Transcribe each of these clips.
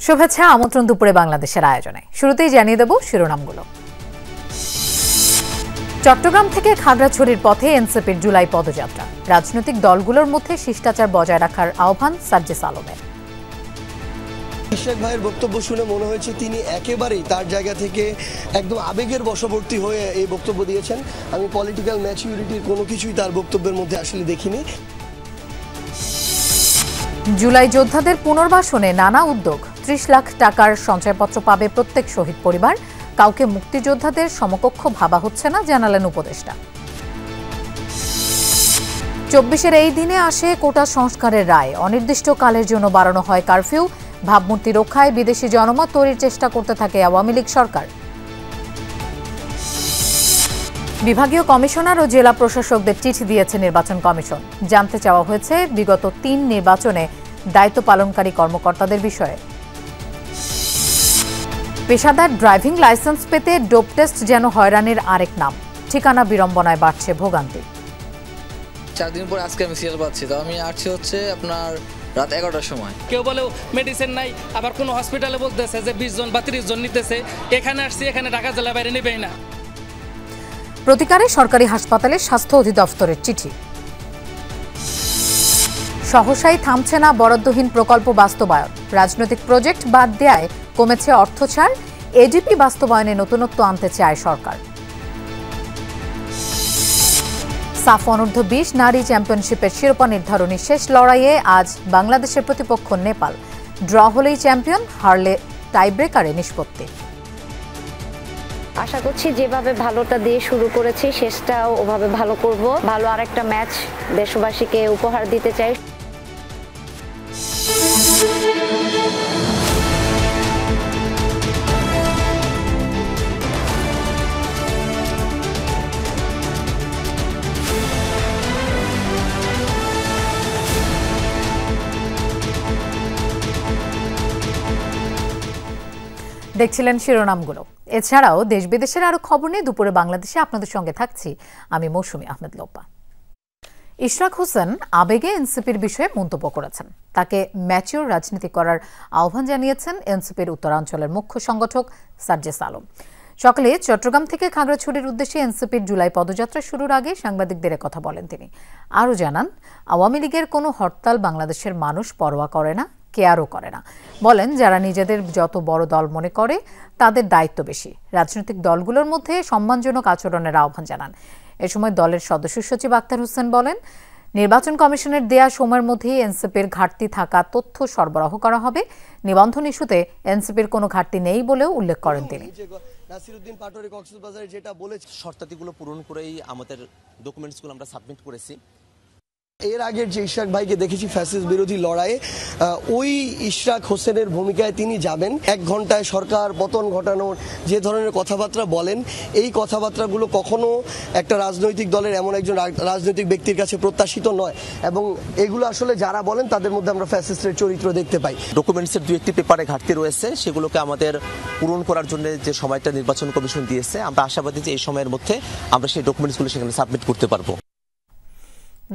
শুভেচ্ছা আমন্ত্রণ দুপুরে বাংলাদেশের আয়োজনে। শুরুতেই জানিয়ে দেব শিরোনামগুলো। চট্টগ্রাম থেকে খাগড়াছড়ির পথে এনসিপির জুলাই পদযাত্রা। রাজনৈতিক দলগুলোর মধ্যে শিষ্টাচার বজায় রাখার আহ্বান সার্জিস আলমের। ইশরাক ভাইয়ের বক্তব্য শুনে মনে হয়েছে তিনি একেবারেই তার জায়গা থেকে একদম আবেগের বশবর্তী হয়ে এই বক্তব্য দিয়েছেন। আমি পলিটিক্যাল ম্যাচুরিটির কোনো কিছুই তার বক্তব্যের মধ্যে আসলে দেখিনি। জুলাই যোদ্ধাদের পুনর্বাসনে নানা উদ্যোগ। ৩০ লাখ টাকার সঞ্চয়পত্র পাবে প্রত্যেক শহীদ পরিবার। কাউকে মুক্তিযোদ্ধাদের সমকক্ষ ভাবা হচ্ছে না, জানালেন উপদেষ্টা। ২৪-এর এই দিনে আসে কোটা সংস্কারের রায়। অনির্দিষ্টকালের জন্য বাড়ানো হয় কারফিউ। ভাবমূর্তি রক্ষায় বিদেশি জনমত তৈরির চেষ্টা করতে থাকে আওয়ামী লীগ সরকার। বিভাগীয় কমিশনার ও জেলা প্রশাসকদের চিঠি দিয়েছে নির্বাচন কমিশন। জানতে চাওয়া হয়েছে বিগত ৩ নির্বাচনে দায়িত্ব পালনকারী কর্মকর্তাদের বিষয়ে। পেশাদার ড্রাইভিং লাইসেন্স পেতে ডোপ টেস্ট যেন হয়রানির আরেক নাম। ঠিকানা বিড়ম্বনায় বাড়ছে ভোগান্তি। 4 দিন পর আজকে আমি সিএল পাচ্ছি, তো আমি আসছি হচ্ছে আপনার রাত 11টার সময়। কেউ বলে মেডিসিন নাই, আবার কোনো হসপিটালে বলতেছে যে 20 জন বা 30 জন নিতেছে। এখানে আসছি, এখানে ঢাকা জেলা বাইরে নেবেই না। প্রতিকারে সরকারি হাসপাতালে স্বাস্থ্য অধিদপ্তরের চিঠি। সহসাই থামছে না বরাদ্দহীন প্রকল্প বাস্তবায়ন। রাজনৈতিক প্রজেক্ট বাদ দেয়ায় কমেছে অর্থছাড়। এডিপি বাস্তবায়নে নতুনত্ব আনতে চায় সরকার। সাফ অনূর্ধ্ব 20 নারী চ্যাম্পিয়নশিপের শিরোপা নির্ধারণী শেষ লড়াইয়ে আজ বাংলাদেশের প্রতিপক্ষ নেপাল। ড্র হলেই চ্যাম্পিয়ন, হারলে টাইব্রেকারে নিষ্পত্তি। আশা করছি যেভাবে ভালোটা দিয়ে শুরু করেছি শেষটাও ওভাবে ভালো করব। ভালো আরেকটা ম্যাচ দেশবাসীকে উপহার দিতে চাই। দেখছিলেন শিরোনামগুলো। এছাড়াও দেশ বিদেশের আরো খবর নিয়ে দুপুরে বাংলাদেশে আপনাদের সঙ্গে থাকছি আমি মৌসুমী আহমেদ লোপা। ইশরাক হোসেন আবেগে এনসিপির বিষয়ে মন্তব্য করেছেন। তাকে ম্যাচিওর রাজনীতি করার আহ্বান জানিয়েছেন এনসিপির উত্তরাঞ্চলের মুখ্য সংগঠক সার্জিস আলম। সকালে চট্টগ্রাম থেকে খাগড়াছড়ির উদ্দেশ্যে এনসিপির জুলাই পদযাত্রা শুরুর আগে সাংবাদিকদের কথা বলেন তিনি। আরও জানান, আওয়ামী লীগের কোনো হরতাল বাংলাদেশের মানুষ পরোয়া করে না, কেয়ারও করে না। বলেন, যারা নিজেদের যত বড় দল মনে করে তাদের দায়িত্ব বেশি। রাজনৈতিক দলগুলোর মধ্যে সম্মানজনক আচরণের আহ্বান জানান। এ সময় দলের সদস্য সচিব আক্তার হোসেন বলেন, নির্বাচন কমিশনের দেয়া সময়ের মধ্যেই এনসিপির ঘাটতি থাকা তথ্য সরবরাহ করা হবে। নিবন্ধন ইস্যুতে এনসিপির কোনো ঘাটতি নেই বলেও উল্লেখ করেন তিনি। নাসিরউদ্দিন পাটোয়ারি কক্সবাজারে যেটা বলেছে, শর্তাদিগুলো পূরণ করেই আমাদের ডকুমেন্টসগুলো আমরা সাবমিট করেছি। এর আগের যে ইশরাক ভাইকে দেখেছি ফ্যাসিস্ট বিরোধী লড়াইয়ে, ওই ইশরাক হোসেনের ভূমিকায় তিনি যাবেন। 1 ঘন্টায় সরকার পতন ঘটানোর যে ধরনের কথাবার্তা বলেন, এই কথাবার্তাগুলো কখনো একটা রাজনৈতিক দলের এমন একজন রাজনৈতিক ব্যক্তির কাছে প্রত্যাশিত নয়, এবং এগুলো আসলে যারা বলেন তাদের মধ্যে আমরা ফ্যাসিস্টের চরিত্র দেখতে পাই। ডকুমেন্টসের 2-1টি পেপারে ঘাটতি রয়েছে, সেগুলোকে আমাদের পূরণ করার জন্য যে সময়টা নির্বাচন কমিশন দিয়েছে, আমরা আশাবাদী যে এই সময়ের মধ্যে আমরা সেই ডকুমেন্টসগুলো সেখানে সাবমিট করতে পারবো।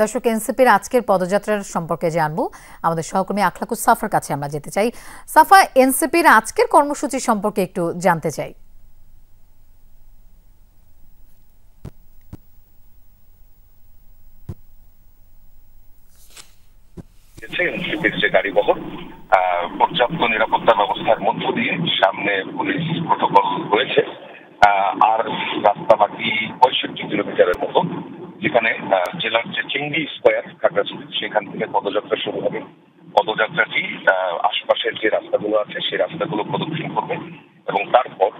দর্শক, এনসিপির আজকের পদযাত্রার সম্পর্কে জানবো। আমাদের সহকর্মী আখলাকুস সাফার কাছে আমরা যেতে চাই। সাফা, এনসিপির আজকের কর্মসূচি সম্পর্কে একটু জানতে চাই। এনসিপির যে গাড়িবহর পর্যাপ্ত নিরাপত্তা ব্যবস্থার মধ্য দিয়ে সামনে পুলিশ প্রটোকল রয়েছে, আর রাস্তা বাকি 65 কিলোমিটারের মতো, যেখানে জেলার যে চিংড়ি স্কোয়ার খাগড়াছড়ি সেখান থেকে পদযাত্রা শুরু হবে। পদযাত্রাটি আশপাশের যে রাস্তাগুলো আছে সেই রাস্তাগুলো প্রদক্ষিণ করবে এবং তারপর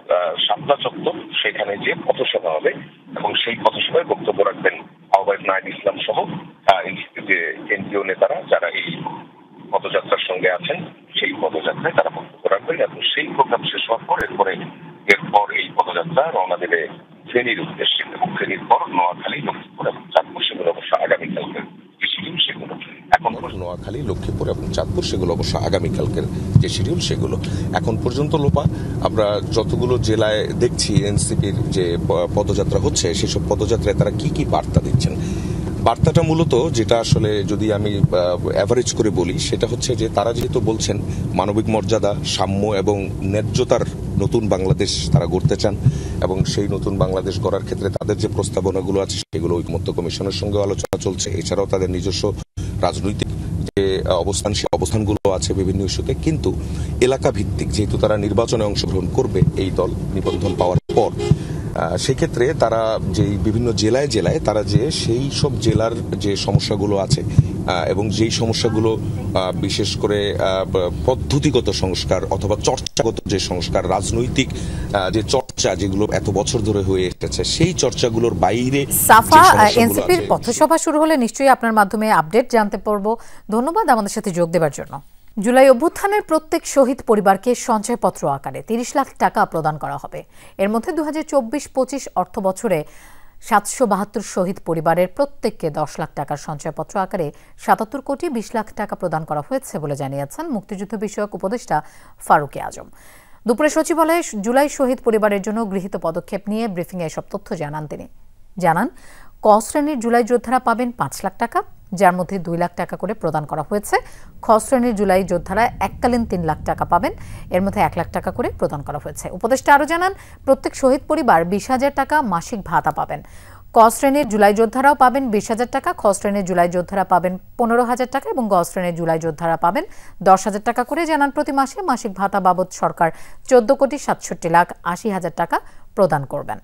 শাপলা চত্বর, সেখানে যে পথসভা হবে এবং সেই পথসভায় বক্তব্য রাখবেন আহ্বায়ক নাহিদ ইসলাম সহ যে কেন্দ্রীয় নেতারা যারা এই পদযাত্রার সঙ্গে আছেন। সেই পদযাত্রায় তারা বক্তব্য রাখবেন এবং সেই প্রোগ্রাম শেষ হওয়ার পর এরপর এই পদযাত্রা রওনা দেবে ফেনীর উদ্দেশ্যে এবং ফেনীর পর নোয়াখালী, লক্ষ্মীপুর এবং চাঁদপুর, সেগুলো অবশ্য আগামীকালকের যে শিডিউল সেগুলো এখন নোয়াখালী, লক্ষ্মীপুর এবং চাঁদপুর সেগুলো অবশ্য আগামীকালকের যে শিডিউল সেগুলো এখন পর্যন্ত লোপা আমরা যতগুলো জেলায় দেখছি এনসিপির যে পদযাত্রা হচ্ছে, সেসব পদযাত্রায় তারা কি কি বার্তা দিচ্ছেন। বার্তাটা মূলত যেটা আসলে যদি আমি অ্যাভারেজ করে বলি সেটা হচ্ছে যে তারা যেহেতু বলছেন মানবিক মর্যাদা, সাম্য এবং ন্যায্যতার নতুন বাংলাদেশ তারা গড়তে চান এবং সেই নতুন বাংলাদেশ গড়ার ক্ষেত্রে তাদের যে প্রস্তাবনাগুলো আছে সেগুলো ঐকমত্য কমিশনের সঙ্গে আলোচনা চলছে। এছাড়াও তাদের নিজস্ব রাজনৈতিক যে অবস্থান সেই অবস্থানগুলো আছে বিভিন্ন ইস্যুতে, কিন্তু এলাকা ভিত্তিক যেহেতু তারা নির্বাচনে অংশগ্রহণ করবে এই দল নিবন্ধন পাওয়ার পর, সেই ক্ষেত্রে তারা যে বিভিন্ন জেলায় জেলায় তারা যে সেই সব জেলার যে সমস্যাগুলো আছে এবং যেই সমস্যাগুলো বিশেষ করে পদ্ধতিগত সংস্কার অথবা চর্চাগত যে সংস্কার, রাজনৈতিক যে চর্চা যেগুলো এত বছর ধরে হয়ে এসেছে সেই চর্চাগুলোর বাইরে সাফা এনসিপির পথসভা শুরু হলে নিশ্চয়ই আপনার মাধ্যমে আপডেট জানতে পারবো। ধন্যবাদ আমাদের সাথে যোগ দেওয়ার জন্য। জুলাই অভ্যুত্থানের প্রত্যেক শহীদ পরিবারকে সঞ্চয়পত্র আকারে ৩০ লাখ টাকা প্রদান করা হবে। এর মধ্যে 2024-25 অর্থ বছরে 772 শহীদ পরিবারের প্রত্যেককে 10 লাখ টাকার সঞ্চয়পত্র আকারে 77 কোটি 20 লাখ টাকা প্রদান করা হয়েছে বলে জানিয়েছেন মুক্তিযুদ্ধ বিষয়ক উপদেষ্টা ফারুক আজম। দুপুরে সচিবালয়ে জুলাই শহীদ পরিবারের জন্য গৃহীত পদক্ষেপ নিয়ে ব্রিফিংয়ে এসব তথ্য জানান তিনি। জানান, ক শ্রেণীর জুলাই যোদ্ধারা পাবেন 5 লাখ টাকা, যার মধ্যে 2 লাখ টাকা করে প্রদান করা হয়েছে। খ শ্রেণীর জুলাই যোদ্ধারা এককালীন 3 লাখ টাকা পাবেন, এর মধ্যে 1 লাখ টাকা করে প্রদান করা হয়েছে। উপদেষ্টা আরও জানান, প্রত্যেক শহীদ পরিবার 20,000 টাকা মাসিক ভাতা পাবেন। ক শ্রেণীর জুলাই যোদ্ধারাও পাবেন 20,000 টাকা, খ শ্রেণীর জুলাই যোদ্ধারা পাবেন 15,000 টাকা এবং গ শ্রেণীর জুলাই যোদ্ধারা পাবেন 10,000 টাকা করে। জানান, প্রতি মাসে মাসিক ভাতা বাবদ সরকার 14,67,80,000 টাকা প্রদান করবেন।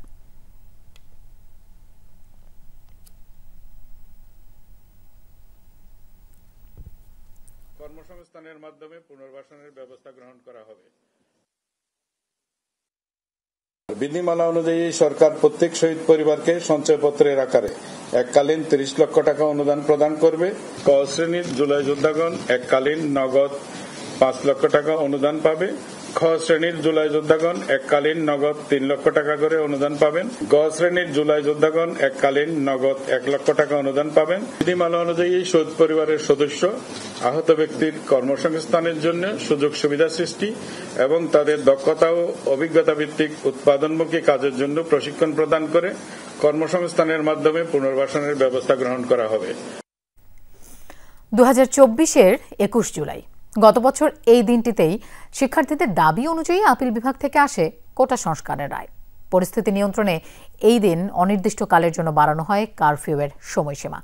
কর্মসংস্থানের মাধ্যমে পুনর্বাসনের ব্যবস্থা গ্রহণ করা হবে। বিধিমালা অনুযায়ী সরকার প্রত্যেক শহীদ পরিবারকে সঞ্চয়পত্রের আকারে এককালীন 30 লক্ষ টাকা অনুদান প্রদান করবে। ক শ্রেণীর জুলাই যোদ্ধাগণ এককালীন নগদ 5 লক্ষ টাকা অনুদান পাবে। খ শ্রেণীর জুলাই যোদ্ধাগণ এককালীন নগদ 3 লক্ষ টাকা করে অনুদান পাবেন। গ শ্রেণীর জুলাই যোদ্ধাগণ এককালীন নগদ 1 লক্ষ টাকা অনুদান পাবেন। বিধিমালা অনুযায়ী শহীদ পরিবারের সদস্য আহত ব্যক্তির কর্মসংস্থানের জন্য সুযোগ সুবিধা সৃষ্টি এবং তাদের দক্ষতা ও অভিজ্ঞতা ভিত্তিক উৎপাদনমুখী কাজের জন্য প্রশিক্ষণ প্রদান করে কর্মসংস্থানের মাধ্যমে পুনর্বাসনের ব্যবস্থা গ্রহণ করা হবে। 2024-এর 21 জুলাই গত বছর এই দিনটিতেই শিক্ষার্থীদের দাবি অনুযায়ী আপিল বিভাগ থেকে আসে কোটা সংস্কারের রায়। পরিস্থিতি নিয়ন্ত্রণে এই দিন অনির্দিষ্টকালের জন্য বাড়ানো হয় কারফিউয়ের সময়সীমা।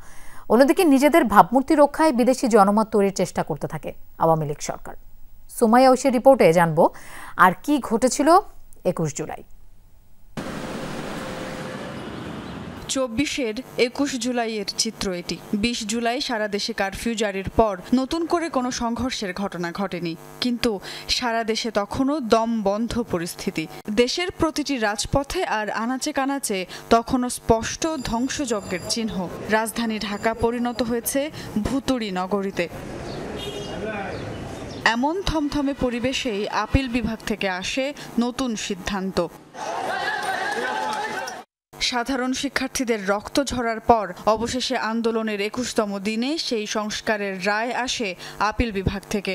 অন্যদিকে নিজেদের ভাবমূর্তি রক্ষায় বিদেশি জনমত তৈরির চেষ্টা করতে থাকে আওয়ামী লীগ সরকার। সুমাইয়া ঐশীর রিপোর্টে জানব আর কি ঘটেছিল 21 জুলাই। 24-এর 21 জুলাইয়ের চিত্র এটি। 20 জুলাই সারা দেশে কারফিউ জারির পর নতুন করে কোনো সংঘর্ষের ঘটনা ঘটেনি, কিন্তু সারা দেশে তখনও দম বন্ধ পরিস্থিতি। দেশের প্রতিটি রাজপথে আর আনাচে কানাচে তখনও স্পষ্ট ধ্বংসযজ্ঞের চিহ্ন। রাজধানী ঢাকা পরিণত হয়েছে ভুতুড়ি নগরীতে। এমন থমথমে পরিবেশেই আপিল বিভাগ থেকে আসে নতুন সিদ্ধান্ত। সাধারণ শিক্ষার্থীদের রক্ত ঝরার পর অবশেষে আন্দোলনের 21তম দিনে সেই সংস্কারের রায় আসে আপিল বিভাগ থেকে।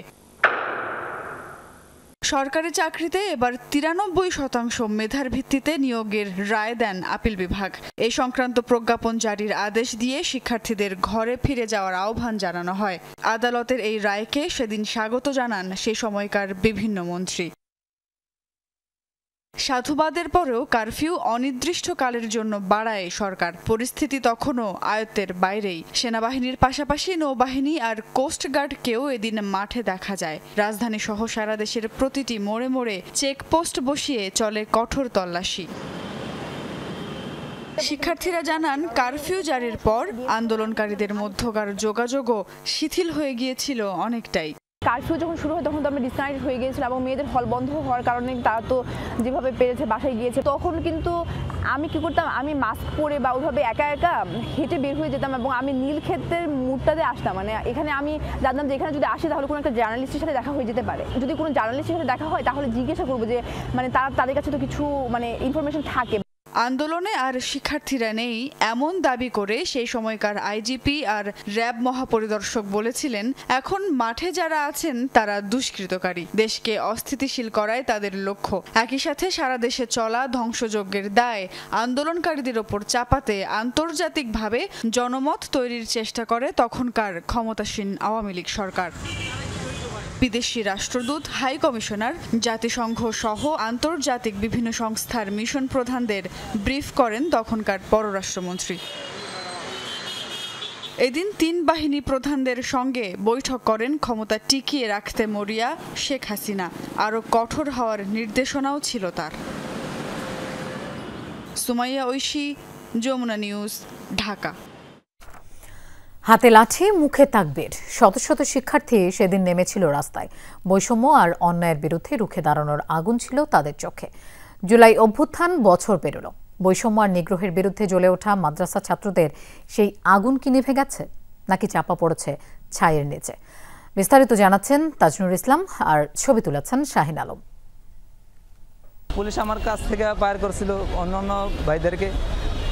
সরকারি চাকরিতে এবার 93% মেধার ভিত্তিতে নিয়োগের রায় দেন আপিল বিভাগ। এই সংক্রান্ত প্রজ্ঞাপন জারির আদেশ দিয়ে শিক্ষার্থীদের ঘরে ফিরে যাওয়ার আহ্বান জানানো হয়। আদালতের এই রায়কে সেদিন স্বাগত জানান সে সময়কার বিভিন্ন মন্ত্রী। সাধুবাদের পরেও কারফিউ অনির্দিষ্টকালের জন্য বাড়ায় সরকার। পরিস্থিতি তখনও আয়ত্তের বাইরেই। সেনাবাহিনীর পাশাপাশি নৌবাহিনী আর কোস্টগার্ডকেও এদিন মাঠে দেখা যায়। রাজধানী সহ সারা দেশের প্রতিটি মোড়ে মোড়ে চেকপোস্ট বসিয়ে চলে কঠোর তল্লাশি। শিক্ষার্থীরা জানান, কারফিউ জারির পর আন্দোলনকারীদের মধ্যকার যোগাযোগও শিথিল হয়ে গিয়েছিল অনেকটাই। কারফিউ যখন শুরু হয় তখন তো আমরা ডিসকানেক্টেড হয়ে গিয়েছিলাম এবং মেয়েদের হল বন্ধ হওয়ার কারণে তারা তো যেভাবে পেরেছে বাসায় গিয়েছে। তখন কিন্তু আমি কি করতাম, আমি মাস্ক পরে বা ওইভাবে একা একা হেঁটে বের হয়ে যেতাম এবং আমি নীলক্ষেত্রের মুডটাতে আসতাম। মানে এখানে আমি জানতাম যে এখানে যদি আসি তাহলে কোনো একটা জার্নালিস্টের সাথে দেখা হয়ে যেতে পারে। যদি কোনো জার্নালিস্টের সাথে দেখা হয় তাহলে জিজ্ঞাসা করবো যে মানে তাদের কাছে তো কিছু মানে ইনফরমেশন থাকে। আন্দোলনে আর শিক্ষার্থীরা নেই এমন দাবি করে সেই সময়কার আইজিপি আর র্যাব মহাপরিদর্শক বলেছিলেন, এখন মাঠে যারা আছেন তারা দুষ্কৃতকারী, দেশকে অস্থিতিশীল করায় তাদের লক্ষ্য। একই সাথে সারা দেশে চলা ধ্বংসযজ্ঞের দায় আন্দোলনকারীদের ওপর চাপাতে আন্তর্জাতিকভাবে জনমত তৈরির চেষ্টা করে তখনকার ক্ষমতাসীন আওয়ামী লীগ সরকার। বিদেশি রাষ্ট্রদূত, হাই কমিশনার, জাতিসংঘ সহ আন্তর্জাতিক বিভিন্ন সংস্থার মিশন প্রধানদের ব্রিফ করেন তখনকার পররাষ্ট্রমন্ত্রী। এদিন 3 বাহিনী প্রধানদের সঙ্গে বৈঠক করেন ক্ষমতা টিকিয়ে রাখতে মরিয়া শেখ হাসিনা। আরও কঠোর হওয়ার নির্দেশনাও ছিল তার। সুমাইয়া ঐশী, যমুনা নিউজ, ঢাকা। হাতে লাঠি, মুখে তাকবীর, শত শত শিক্ষার্থী সেদিন নেমেছিল রাস্তায়। বৈষম্য আর অন্যায়ের বিরুদ্ধে রুখে দাঁড়ানোর আগুন ছিল তাদের চোখে। জুলাই অভ্যুত্থান বছর পেরোল। বৈষম্য আর নিগ্রহের বিরুদ্ধে জ্বলে ওঠা মাদ্রাসা ছাত্রদের সেই আগুন কি নিভে গেছে নাকি চাপা পড়েছে ছায়ের নিচে? বিস্তারিত জানাচ্ছেন তাজনুর ইসলাম, আর ছবি তুলেছেন শাহিন আলম। পুলিশ আমার কাছ থেকে ফায়ার করছিল অন্যান্য ভাইদেরকে।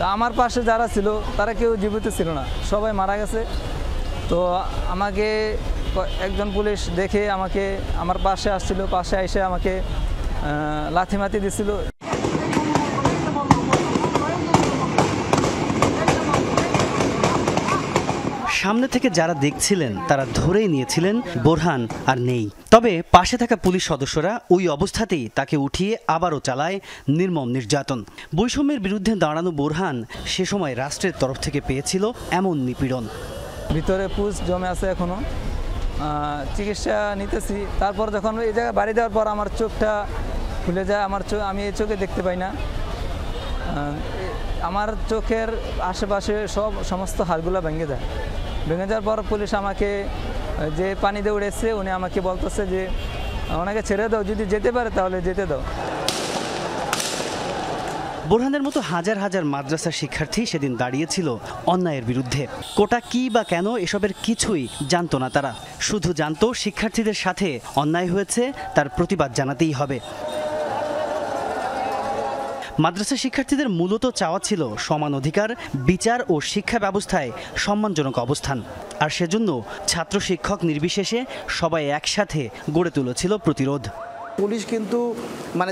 তা আমার পাশে যারা ছিল তারা কেউ জীবিত ছিল না, সবাই মারা গেছে। তো আমাকে একজন পুলিশ দেখে আমার পাশে আসছিল, পাশে এসে আমাকে লাথিমাতি দিছিল। সামনে থেকে যারা দেখছিলেন তারা ধরেই নিয়েছিলেন বোরহান আর নেই। তবে পাশে থাকা পুলিশ সদস্যরা ওই অবস্থাতেই তাকে উঠিয়ে আবারও চালায় নির্মম নির্যাতন। বৈষম্যের বিরুদ্ধে দাঁড়ানো বোরহান সে সময় রাষ্ট্রের তরফ থেকে পেয়েছিল এমন নিপীড়ন। ভিতরে পুষ জমে আছে এখনো, চিকিৎসা নিতেছি। তারপর যখন এই জায়গায় বাড়ি দেওয়ার পর আমার চোখটা খুলে যায়, আমি এই চোখে দেখতে পাই না। আমার চোখের আশেপাশে সমস্ত হাড়গুলো ভেঙে যায়। ভেঙে যাওয়ার পর পুলিশ আমাকে যে পানি দিয়ে উড়েছে, উনি আমাকে বলতেছে যে ওনাকে ছেড়ে দাও, যদি যেতে পারে তাহলে যেতে দাও। বোরহানের মতো হাজার হাজার মাদ্রাসা শিক্ষার্থী সেদিন দাঁড়িয়েছিল অন্যায়ের বিরুদ্ধে। কোটা কি বা কেন এসবের কিছুই জানতো না তারা, শুধু জানতো শিক্ষার্থীদের সাথে অন্যায় হয়েছে, তার প্রতিবাদ জানাতেই হবে। মাদ্রাসা শিক্ষার্থীদের মূলত চাওয়া ছিল সমান অধিকার, বিচার ও শিক্ষা ব্যবস্থায় সম্মানজনক অবস্থান। আর সেজন্য ছাত্র শিক্ষক নির্বিশেষে সবাই একসাথে গড়ে তুলেছিল প্রতিরোধ। পুলিশ কিন্তু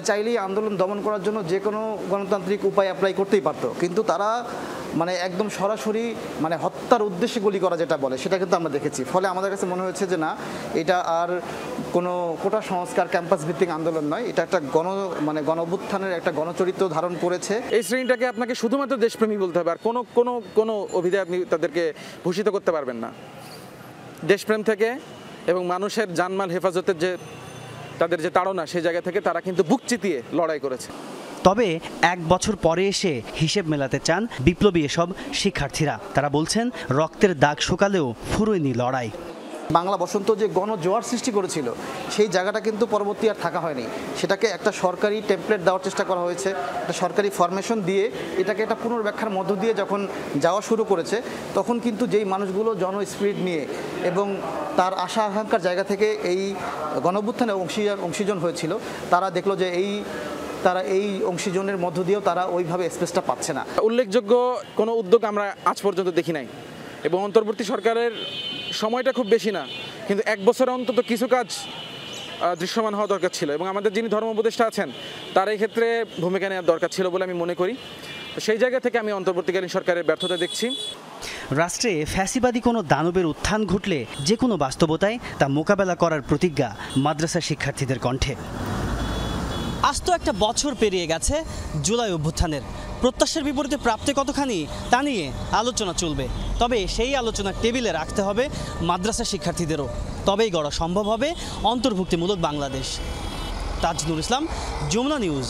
চাইলেই আন্দোলন দমন করার জন্য যে কোনো গণতান্ত্রিক উপায় অ্যাপ্লাই করতেই পারত, কিন্তু তারা একদম সরাসরি হত্যার উদ্দেশ্যে গুলি করা যেটা বলে সেটা কিন্তু আমরা দেখেছি। ফলে আমাদের কাছে মনে হয়েছে যে না, এটা আর কোনো কোটা সংস্কার ক্যাম্পাস ভিত্তিক আন্দোলন নয়, এটা একটা গণ অভ্যুত্থানের একটা গণচরিত্র ধারণ করেছে। এই শ্রেণীটাকে আপনাকে শুধুমাত্র দেশপ্রেমী বলতে হবে, আর কোনো অভিধায় আপনি তাদেরকে ভূষিত করতে পারবেন না। দেশপ্রেম থেকে এবং মানুষের জানমাল হেফাজতের যে তাদের যে তাড়না, সেই জায়গা থেকে তারা কিন্তু বুক চিতিয়ে লড়াই করেছে। তবে 1 বছর পরে এসে হিসেব মেলাতে চান বিপ্লবী এসব শিক্ষার্থীরা। তারা বলছেন রক্তের দাগ শুকালেও ফুরোয়নি লড়াই। বাংলা বসন্ত যে গণজোয়ার সৃষ্টি করেছিল সেই জায়গাটা কিন্তু পরবর্তী আর থাকা হয়নি। সেটাকে একটা সরকারি টেমপ্লেট দেওয়ার চেষ্টা করা হয়েছে, একটা সরকারি ফরমেশন দিয়ে এটাকে একটা পুনর্ব্যাখ্যার মধ্য দিয়ে যখন যাওয়া শুরু করেছে, তখন কিন্তু যেই মানুষগুলো জনস্পিরিট নিয়ে এবং তার আশা আকাঙ্ক্ষার জায়গা থেকে এই গণঅভ্যুত্থানে অংশীজন হয়েছিল, তারা দেখলো যে তারা এই অংশীজনের মধ্য দিয়েও তারা ওইভাবে স্পেসটা পাচ্ছে না। উল্লেখযোগ্য কোনো উদ্যোগ আমরা আজ পর্যন্ত দেখি নাই, এবং অন্তর্বর্তী সরকারের সময়টা খুব বেশি না, কিন্তু 1 বছরে অন্তত কিছু কাজ দৃশ্যমান হওয়া দরকার ছিল, এবং আমাদের যিনি ধর্ম উপদেষ্টা আছেন তার এই ক্ষেত্রে ভূমিকা নেওয়ার দরকার ছিল বলে আমি মনে করি। সেই জায়গা থেকে আমি অন্তর্বর্তীকালীন সরকারের ব্যর্থতা দেখছি। রাষ্ট্রে ফ্যাসিবাদী কোনো দানবের উত্থান ঘটলে যে কোনো বাস্তবতায় তা মোকাবেলা করার প্রতিজ্ঞা মাদ্রাসা শিক্ষার্থীদের কণ্ঠে। আজ তো একটা বছর পেরিয়ে গেছে জুলাই অভ্যুত্থানের। প্রত্যাশার বিপরীতে প্রাপ্তি কতখানি তা নিয়ে আলোচনা চলবে, তবে সেই আলোচনার টেবিলে রাখতে হবে মাদ্রাসা শিক্ষার্থীদেরও, তবেই গড়া সম্ভব হবে অন্তর্ভুক্তিমূলক বাংলাদেশ। তাজনুর ইসলাম, যমুনা নিউজ,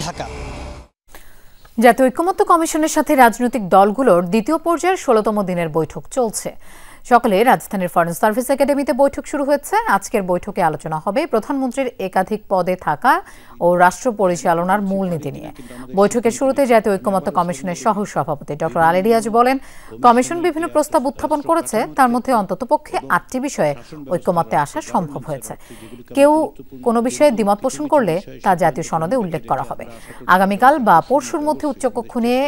ঢাকা। জাতীয় ঐকমত্য কমিশনের সাথে রাজনৈতিক দলগুলোর দ্বিতীয় পর্যায়ের 16তম দিনের বৈঠক চলছে। সকালে রাজধানীর ফরেন সার্ভিস একাডেমিতে বৈঠক শুরু হয়েছে। আজকের বৈঠকে আলোচনা হবে প্রধানমন্ত্রীর একাধিক পদে থাকা ও রাষ্ট্র পরিচালনার মূলনীতি নিয়ে। বৈঠকের শুরুতে জাতীয় ঐক্যমত্য কমিশনের সহ সভাপতি ডক্টর আলী রিয়াজ বলেন, কমিশন বিভিন্ন প্রস্তাব উত্থাপন করেছে, তার মধ্যে অন্ততপক্ষে 8টি বিষয়ে ঐক্যমত্যে আসা সম্ভব হয়েছে। কেউ কোনো বিষয়ে দ্বিমত পোষণ করলে তা জাতীয় সনদে উল্লেখ করা হবে। আগামীকাল বা পরশুর মধ্যে উচ্চকক্ষ নিয়ে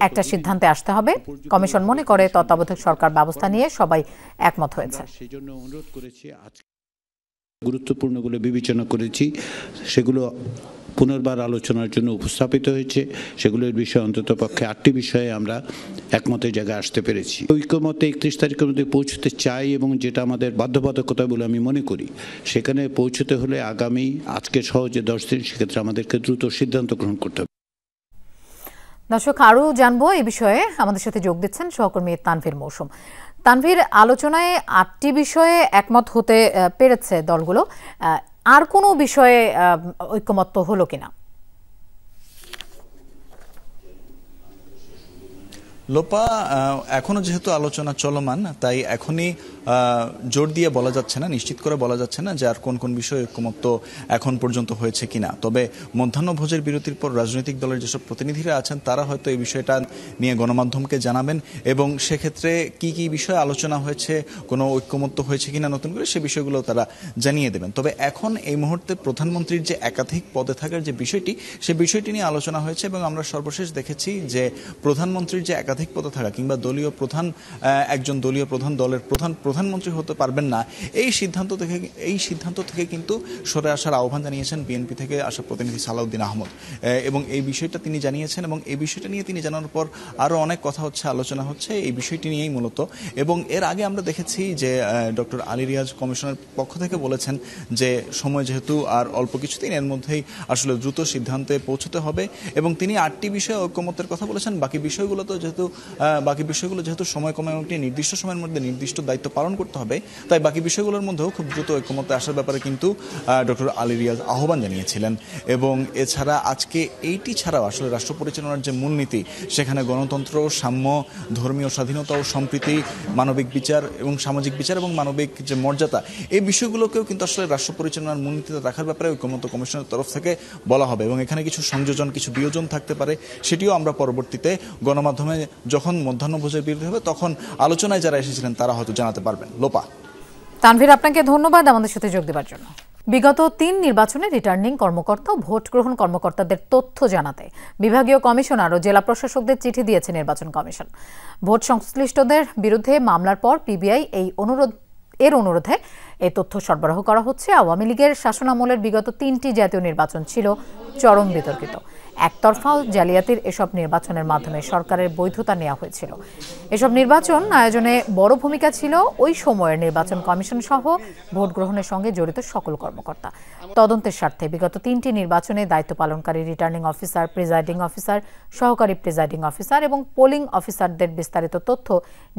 একটা সিদ্ধান্তে আসতে হবে। কমিশন মনে করে তত্ত্বাবধায়ক সরকার ব্যবস্থা নিয়ে সবাই একমত হয়েছে। সেজন্য অনুরোধ করেছি, গুরুত্বপূর্ণগুলো বিবেচনা করেছি, সেগুলো পুনর্বার আলোচনার জন্য উপস্থাপিত হয়েছে। সেগুলোর বিষয়ে অন্ততপক্ষে 8টি বিষয়ে আমরা একমতের জায়গায় আসতে পেরেছি। ঐক্যমতে 31 তারিখের মধ্যে পৌঁছতে চাই এবং যেটা আমাদের বাধ্যবাধকতা বলে আমি মনে করি, সেখানে পৌঁছতে হলে আগামী আজকে সহ যে 10 দিন, সেক্ষেত্রে আমাদেরকে দ্রুত সিদ্ধান্ত গ্রহণ করতে হবে। দর্শক, আরও জানবো এই বিষয়ে আমাদের সাথে যোগ দিচ্ছেন সহকর্মী তানভীর মৌসুম। তানভীর, আলোচনায় 8টি বিষয়ে একমত হতে পেরেছে দলগুলো, আর কোনো বিষয়ে ঐক্যমত্য হলো কিনা? লোপা, এখনো যেহেতু আলোচনা চলমান, তাই এখনই জোর দিয়ে বলা যাচ্ছে না, নিশ্চিত করে বলা যাচ্ছে না যে আর কোন কোন বিষয়ে ঐক্যমত্য এখন পর্যন্ত হয়েছে কিনা। তবে মধ্যাহ্নভোজের বিরতির পর রাজনৈতিক দলের যেসব প্রতিনিধিরা আছেন তারা হয়তো এই বিষয়টা নিয়ে গণমাধ্যমকে জানাবেন এবং সেক্ষেত্রে কি কি বিষয়ে আলোচনা হয়েছে, কোনো ঐক্যমত্য হয়েছে কিনা নতুন করে সে বিষয়গুলো তারা জানিয়ে দেবেন। তবে এখন এই মুহূর্তে প্রধানমন্ত্রীর যে একাধিক পদে থাকার যে বিষয়টি, সে বিষয়টি নিয়ে আলোচনা হয়েছে এবং আমরা সর্বশেষ দেখেছি যে প্রধানমন্ত্রীর যে একাধিক পদে থাকা কিংবা দলীয় প্রধান, একজন দলীয় প্রধান দলের প্রধানমন্ত্রী হতে পারবেন না, এই সিদ্ধান্ত থেকে কিন্তু সরে আসার আহ্বান জানিয়েছেন বিএনপি থেকে আসা প্রতিনিধি সালাউদ্দিন আহমদ এবং এই বিষয়টা তিনি জানিয়েছেন এবং এই বিষয়টা নিয়ে তিনি জানানোর পর আরও অনেক কথা হচ্ছে, আলোচনা হচ্ছে এই বিষয়টি নিয়েই মূলত। এবং এর আগে আমরা দেখেছি যে ডক্টর আলী রিয়াজ কমিশনের পক্ষ থেকে বলেছেন যে সময় যেহেতু আর অল্প কিছুদিন, এর মধ্যেই আসলে দ্রুত সিদ্ধান্তে পৌঁছতে হবে এবং তিনি 8টি বিষয়ে ঐক্যমত্যের কথা বলেছেন। বাকি বিষয়গুলো যেহেতু সময় কমে এবং নির্দিষ্ট সময়ের মধ্যে নির্দিষ্ট দায়িত্ব পালন করতে হবে, তাই বাকি বিষয়গুলোর মধ্যেও খুব দ্রুত ঐক্যমত্যে আসার ব্যাপারে কিন্তু ডক্টর আলী রিয়াজ আহ্বান জানিয়েছিলেন। এবং এছাড়া আজকে এইটি ছাড়াও আসলে রাষ্ট্র পরিচালনার যে মূলনীতি, সেখানে গণতন্ত্র, সাম্য, ধর্মীয় স্বাধীনতা ও সম্প্রীতি, মানবিক বিচার এবং সামাজিক বিচার এবং মানবিক যে মর্যাদা, এই বিষয়গুলোকেও কিন্তু আসলে রাষ্ট্র পরিচালনার মূলনীতিতে রাখার ব্যাপারে ঐক্যমত্য কমিশনের তরফ থেকে বলা হবে এবং এখানে কিছু সংযোজন, কিছু বিয়োজন থাকতে পারে, সেটিও আমরা পরবর্তীতে গণমাধ্যমে যখন মধ্যাহ্নভোজের বিরতি হবে তখন আলোচনায় যারা এসেছিলেন তারা হয়তো জানাতে পারবেন। লোপা। তানভীর, আপনাকে ধন্যবাদ আমাদের সাথে যোগ দেওয়ার জন্য। বিগত 3 নির্বাচনে রিটার্নিং কর্মকর্তা ও ভোট গ্রহণ কর্মকর্তাদের তথ্য জানাতে বিভাগীয় কমিশনার ও জেলা প্রশাসকদের চিঠি দিয়েছে নির্বাচন কমিশন। ভোট সংশ্লিষ্টদের বিরুদ্ধে মামলার পর পিবিআই এর অনুরোধে এই তথ্য সরবরাহ করা হচ্ছে। আওয়ামী লীগের শাসনামলের বিগত 3টি জাতীয় নির্বাচন ছিল চরম বিতর্কিত। একতরফা জালিয়াতির এসব নির্বাচনের মাধ্যমে সরকারের বৈধতা নেওয়া হয়েছিল। এসব নির্বাচন আয়োজনে বড় ভূমিকা ছিল ওই সময়ের নির্বাচন কমিশন সহ ভোট গ্রহণের সঙ্গে জড়িত সকল কর্মকর্তা। তদন্তের স্বার্থে বিগত 3টি নির্বাচনে দায়িত্ব পালনকারী রিটার্নিং অফিসার, প্রিজাইডিং অফিসার, সহকারী প্রিজাইডিং অফিসার এবং পোলিং অফিসারদের বিস্তারিত তথ্য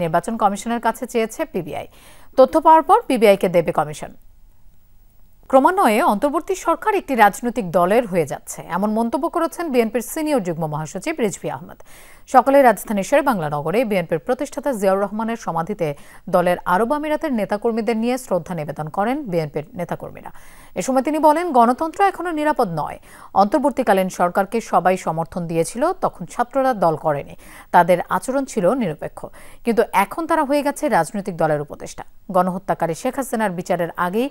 নির্বাচন কমিশনের কাছে চেয়েছে পিবিআই। তথ্য পাওয়ার পর পিবিআইকে দেবে কমিশন। ক্রমান্বয়ে অন্তর্বর্তী সরকার একটি রাজনৈতিক দলের হয়ে যাচ্ছে, এমন মন্তব্য করেছেন বিএনপির সিনিয়র যুগ্ম মহাসচিব রিজভী আহমেদ। সকালে রাজধানীর শেরেবাংলা নগরে বিএনপির প্রতিষ্ঠাতা জিয়াউর রহমানের সমাধিতে দলের আরব আমিরাতের নেতাকর্মীদের নিয়ে শ্রদ্ধা নিবেদন করেন বিএনপির নেতাকর্মীরা। এ সময় তিনি বলেন, গণতন্ত্র এখনো নিরাপদ নয়। অন্তর্বর্তীকালীন সরকারকে সবাই সমর্থন দিয়েছিল, তখন ছাত্ররা দল করেনি, তাদের আচরণ ছিল নিরপেক্ষ, কিন্তু এখন তারা হয়ে গেছে রাজনৈতিক দলের উপদেষ্টা। গণহত্যাকারী শেখ হাসিনার বিচারের আগেই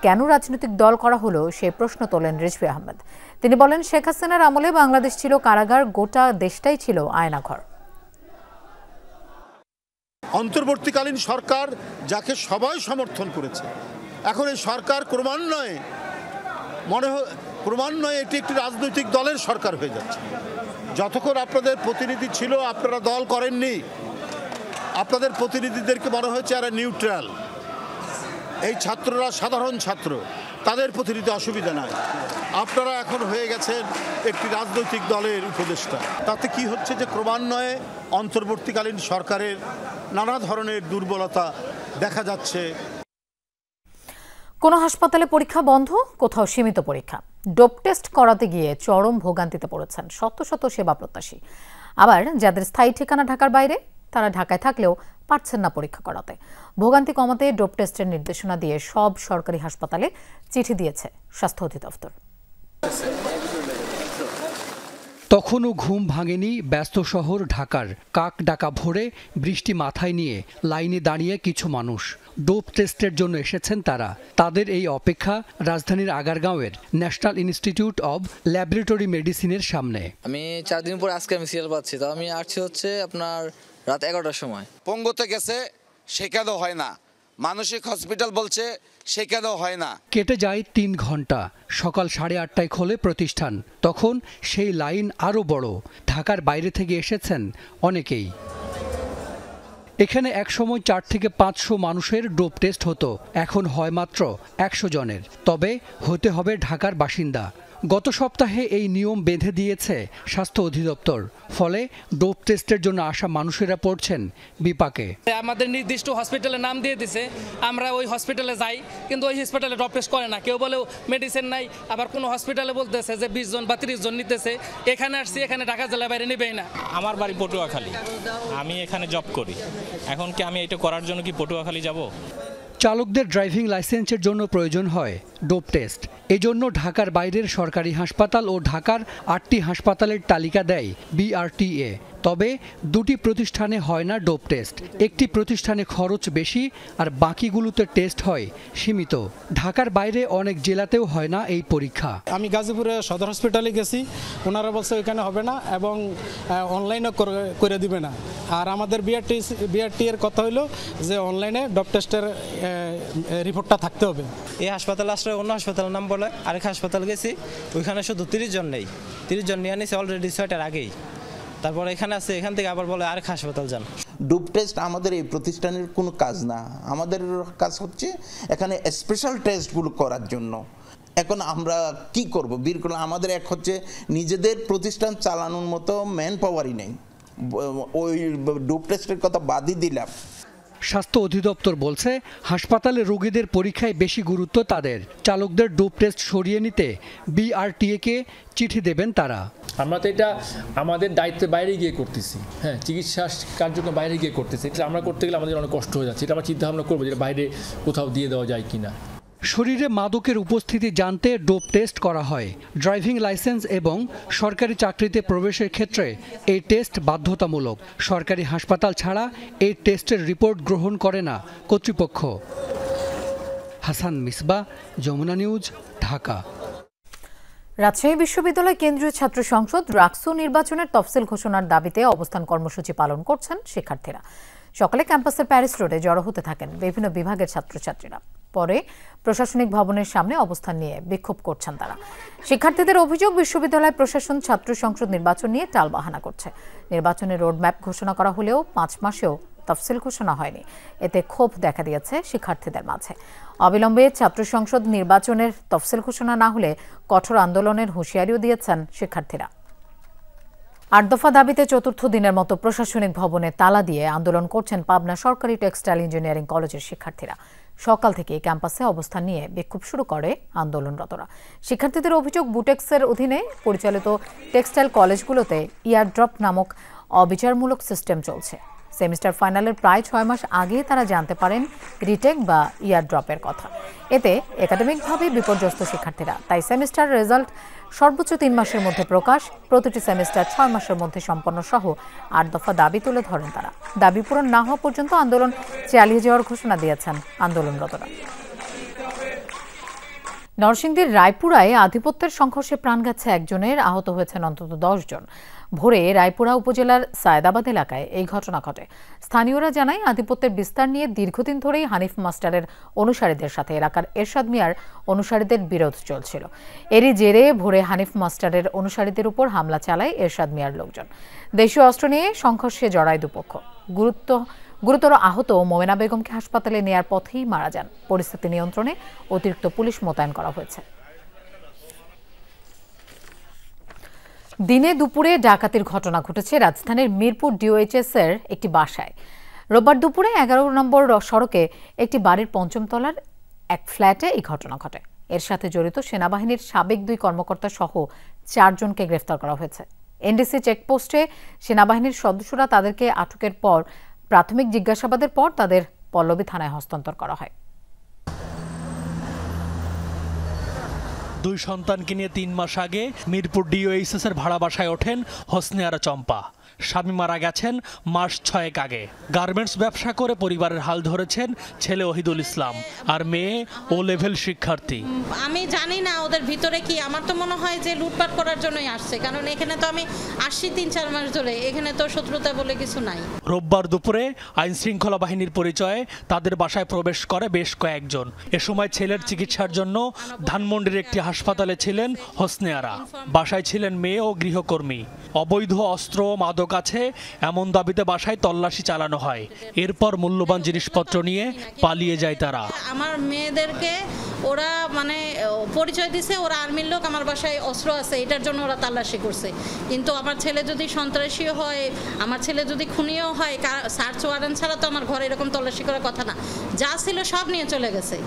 কেন রাজনৈতিক দল করা হলো সে প্রশ্ন তোলেন রিজভী আহমেদ। তিনি বলেন, শেখ হাসিনার আমলে বাংলাদেশ ছিল কারাগার, গোটা দেশটাই ছিল আয়নাঘর। অন্তর্বর্তীকালীন সরকার যাকে সবাই সমর্থন করেছে, এখন এই সরকার ক্রমান্বয়ে এটি একটি রাজনৈতিক দলের সরকার হয়ে যাচ্ছে। যতক্ষণ আপনাদের প্রতিনিধি ছিল আপনারা দল করেননি, আপনাদের প্রতিনিধিদেরকে মনে হয়েছে এরা নিউট্রাল, এই ছাত্ররা সাধারণ ছাত্র, তাদের প্রতিনিধি অসুবিধা নাই। আপনারা এখন হয়ে গেছেন একটি রাজনৈতিক দলের উপদেষ্টা। তাতে কি হচ্ছে যে ক্রমান্বয়ে অন্তর্বর্তীকালীন সরকারের নানা ধরনের দুর্বলতা দেখা যাচ্ছে। কোনো হাসপাতালে পরীক্ষা বন্ধ, কোথাও সীমিত পরীক্ষা। ডোপ টেস্ট করাতে গিয়ে চরম ভোগান্তিতে পড়েছেন শত শত সেবা প্রত্যাশী। আবার যাদের স্থায়ী ঠিকানা ঢাকার বাইরে, তারা ঢাকায় থাকলেও পারছেন না পরীক্ষা করাতে। ভোগান্তি কমাতে ডোপ টেস্টের নির্দেশনা দিয়ে সব সরকারি হাসপাতালে চিঠি দিয়েছে স্বাস্থ্য অধিদপ্তর। তখনও ঘুম ভাঙেনি ব্যস্ত শহর ঢাকার। কাক ডাকা ভোরে বৃষ্টি মাথায় নিয়ে লাইনে দাঁড়িয়ে কিছু মানুষ ডোপ টেস্টের জন্য এসেছেন তারা। তাদের এই অপেক্ষা রাজধানীর আগারগাঁওয়ের ন্যাশনাল ইনস্টিটিউট অব ল্যাবরেটরি মেডিসিনের সামনে। আমি 4 দিন পর আজকে আমি সিরিয়াল পাচ্ছি, তো আমি আসছি হচ্ছে আপনার রাত 11টার সময়। পঙ্গুতে গেছে সেখানেও হয় না, মানসিক হসপিটাল বলছে সেখানেও হয় না। কেটে যায় 3 ঘন্টা। সকাল 8:30টায় খোলে প্রতিষ্ঠান। তখন সেই লাইন আরও বড়। ঢাকার বাইরে থেকে এসেছেন অনেকেই। এখানে একসময় 4 থেকে 500 মানুষের ডোপ টেস্ট হতো, এখন হয় মাত্র 100 জনের। তবে হতে হবে ঢাকার বাসিন্দা। গত সপ্তাহে এই নিয়ম বেঁধে দিয়েছে স্বাস্থ্য অধিদপ্তর। ফলে ডোপ টেস্টের জন্য আসা মানুষেরা পড়ছেন বিপাকে। আমাদের নির্দিষ্ট হসপিটালের নাম দিয়ে দিছে, আমরা ওই হসপিটালে যাই, কিন্তু ওই হসপিটালে ডোপ টেস্ট করে না। কেউ বলে মেডিসিন নাই, আবার কোনো হসপিটালে বলতেছে যে 20 জন বা 30 জন নিতেছে। এখানে আসছি, এখানে ঢাকা জেলার বাইরে নেবেই না। আমার বাড়ি পটুয়াখালী, আমি এখানে জব করি। এখন কি আমি এটা করার জন্য কি পটুয়াখালী যাব? চালকদের ড্রাইভিং লাইসেন্সের জন্য প্রয়োজন হয় ডোপ টেস্ট। এজন্য ঢাকার বাইরের সরকারি হাসপাতাল ও ঢাকার 8টি হাসপাতালের তালিকা দেয় বিআরটিএ। তবে 2টি প্রতিষ্ঠানে হয় না ডোপ টেস্ট। একটি প্রতিষ্ঠানে খরচ বেশি আর বাকিগুলোতে টেস্ট হয় সীমিত। ঢাকার বাইরে অনেক জেলাতেও হয় না এই পরীক্ষা। আমি গাজীপুরে সদর হসপিটালে গেছি, ওনারা বলছে ওইখানে হবে না এবং অনলাইনও করে দিবে না। আর আমাদের বিআরটি এর কথা হলো যে অনলাইনে ডোপ টেস্টের রিপোর্টটা থাকতে হবে। এই হাসপাতালে আসলে অন্য হাসপাতালের নাম বলে আরেক হাসপাতাল গেছি, ওইখানে শুধু 30 জন নেই, 30 জন নিয়ে নিয়েছে অলরেডি 6টার আগেই। তারপর এখানে আছে, এখান থেকে আবার বলে আরেক হাসপাতাল যান। ডোপ টেস্ট আমাদের এই প্রতিষ্ঠানের কোনো কাজ না, আমাদের কাজ হচ্ছে এখানে স্পেশাল টেস্টগুলো করার জন্য। এখন আমরা কি করব? আমাদের এক হচ্ছে নিজেদের প্রতিষ্ঠান চালানোর মতো ম্যান পাওয়ারই নেই, ওই ডোপ টেস্টের কথা বাদই দিলাম। স্বাস্থ্য অধিদপ্তর বলছে হাসপাতালে রোগীদের পরীক্ষায় বেশি গুরুত্ব তাদের। চালকদের ডোপ টেস্ট সরিয়ে নিতে বিআরটিএ-কে চিঠি দেবেন তারা। আমরা তো এটা আমাদের দায়িত্বের বাইরে গিয়ে করতেছি, হ্যাঁ, চিকিৎসা কার্যক্রম বাইরে গিয়ে করতেছি। এটা আমরা করতে গেলে আমাদের অনেক কষ্ট হয়ে যাচ্ছে। এটা আমরা চিন্তা ভাবনা করবো যে বাইরে কোথাও দিয়ে দেওয়া যায় কিনা। শরীরে মাদকের উপস্থিতি জানতে ডোপ টেস্ট করা হয়। ড্রাইভিং লাইসেন্স এবং সরকারি চাকরিতে প্রবেশের ক্ষেত্রে এই টেস্ট বাধ্যতামূলক। সরকারি হাসপাতাল ছাড়া এই টেস্টের রিপোর্ট গ্রহণ করে না কর্তৃপক্ষ। হাসান মিসবা, যমুনা নিউজ, ঢাকা। রাজশাহী বিশ্ববিদ্যালয় কেন্দ্রীয় ছাত্র সংসদ রাকসু নির্বাচনের তফসিল ঘোষণার দাবিতে অবস্থান কর্মসূচি পালন করছেন শিক্ষার্থীরা। সকালে ক্যাম্পাসের প্যারিস রোডে জড়ো হতে থাকেন বিভিন্ন বিভাগের ছাত্রছাত্রীরা। পরে প্রশাসনিক ভবনের সামনে অবস্থান নিয়ে বিক্ষোভ করছেন তারা। শিক্ষার্থীদের অভিযোগ, বিশ্ববিদ্যালয় প্রশাসন ছাত্র সংসদ নির্বাচন নিয়ে টালবাহানা করছে। নির্বাচনের রোডম্যাপ ঘোষণা করা হলেও 5 মাসেও তফসিল ঘোষণা হয়নি। এতে ক্ষোভ দেখা দিয়েছে শিক্ষার্থীদের মাঝে। অবিলম্বে ছাত্র সংসদ নির্বাচনের তফসিল ঘোষণা না হলে কঠোর আন্দোলনের হুঁশিয়ারিও দিয়েছেন শিক্ষার্থীরা। 8 দফা দাবিতে চতুর্থ দিনের মতো প্রশাসনিক ভবনে তালা দিয়ে আন্দোলন করছেন পাবনা সরকারি টেক্সটাইল ইঞ্জিনিয়ারিং কলেজের শিক্ষার্থীরা। সকাল থেকে ক্যাম্পাসে অবস্থান নিয়ে বিক্ষোভ শুরু করে আন্দোলনরতরা। শিক্ষার্থীদের অভিযোগ, বুটেক্সের অধীনে পরিচালিত টেক্সটাইল কলেজগুলোতে ইয়ারড্রপ নামক অবিচারমূলক সিস্টেম চলছে। সেমিস্টার ফাইনালের প্রায় 6 মাস আগে তারা জানতে পারেন রিটেক বা ইয়ারড্রপের কথা। এতে একাডেমিকভাবে বিপর্যস্ত শিক্ষার্থীরা। তাই সেমিস্টার রেজাল্ট সর্বোচ্চ 3 মাসের মধ্যে প্রকাশ, প্রতিটি সেমিস্টার 6 মাসের মধ্যে সম্পন্ন সহ 8 দফা দাবি তুলে ধরেন তারা। দাবি পূরণ না হওয়া পর্যন্ত আন্দোলন চালিয়ে যাওয়ার ঘোষণা দিয়েছেন আন্দোলনরতরা। নরসিংদীর রায়পুরায় আধিপত্যের সংঘর্ষে প্রাণ গেছে একজনের, আহত হয়েছেন অন্তত 10 জন। ভোরে রায়পুরা উপজেলার সায়দাবাদ এলাকায় এই ঘটনা ঘটে। স্থানীয়রা জানায়, আধিপত্যের বিস্তার নিয়ে দীর্ঘদিন ধরেই হানিফ মাস্টারের অনুসারীদের সাথে এলাকার এরশাদ মিয়ার অনুসারীদের বিরোধ চলছিল। এরই জেরে ভোরে হানিফ মাস্টারের অনুসারীদের উপর হামলা চালায় এরশাদ মিয়ার লোকজন। দেশীয় অস্ত্র নিয়ে সংঘর্ষে জড়ায় দুপক্ষ। গুরুতর আহত মোমেনা বেগমকে হাসপাতালে নেয়ার পথেই মারা যান। পরিস্থিতি নিয়ন্ত্রণে অতিরিক্ত পুলিশ মোতায়েন করা হয়েছে। দিনে দুপুরে ডাকাতির ঘটনা ঘটেছে রাজধানীর মিরপুর ডিওএইচএস এর একটি বাসায়। রোববার দুপুরে 11 নম্বর সড়কে একটি বাড়ির 5ম তলার এক ফ্ল্যাটে এই ঘটনা ঘটে। এর সাথে জড়িত সেনাবাহিনীর সাবেক 2 কর্মকর্তা সহ 4 জনকে গ্রেফতার করা হয়েছে। এনডিসি চেকপোস্টে সেনাবাহিনীর সদস্যরা তাদেরকে আটকের পর প্রাথমিক জিজ্ঞাসাবাদের পর তাদের পল্লবী থানায় হস্তান্তর করা হয়। 2 সন্তানকে নিয়ে 3 মাস আগে মিরপুর ডিওএইচএস এর ভাড়া বাসায় ওঠেন হোসনে আরা চম্পা। স্বামী মারা গেছেন মাস 6 আগে। গার্মেন্টস ব্যবসা করে পরিবারের হাল ধরেছেন ছেলে ওহিদুল ইসলাম আর মেয়ে ও লেভেল শিক্ষার্থী। আমি জানি না ওদের ভিতরে কি, আমার তো মনে হয় যে লুটপাট করার জন্যই আসছে, কারণ এখানে তো আমি আসছি 3-4 মাস ধরে, এখানে তো শত্রুতা বলে কিছু নাই। রোববার দুপুরে আইন শৃঙ্খলা বাহিনীর পরিচয়ে তাদের বাসায় প্রবেশ করে বেশ কয়েকজন। এ সময় ছেলের চিকিৎসার জন্য ধানমন্ডির একটি হাসপাতালে ছিলেন হোসনে আরা। বাসায় ছিলেন মেয়ে ও গৃহকর্মী। অবৈধ অস্ত্র মাদক আছে এমন দাবিতে বাসায় তল্লাশি চালানো হয়। এরপর মূল্যবান জিনিসপত্র নিয়ে পালিয়ে যায় তারা। আমার মেয়েদেরকে ওরা পরিচয় দিছে ওরা আর্মির লোক, আমার বাসায় অস্ত্র আছে, এটার জন্য ওরা তল্লাশি করছে। কিন্তু আমার ছেলে যদি সন্ত্রাসীও হয়, আমার ছেলে যদি খুনিও হয়, সার্চ ওয়ারেন্ট ছাড়া তো আমার ঘরে এরকম তল্লাশি করার কথা না। যা ছিল সব নিয়ে চলে গেছে।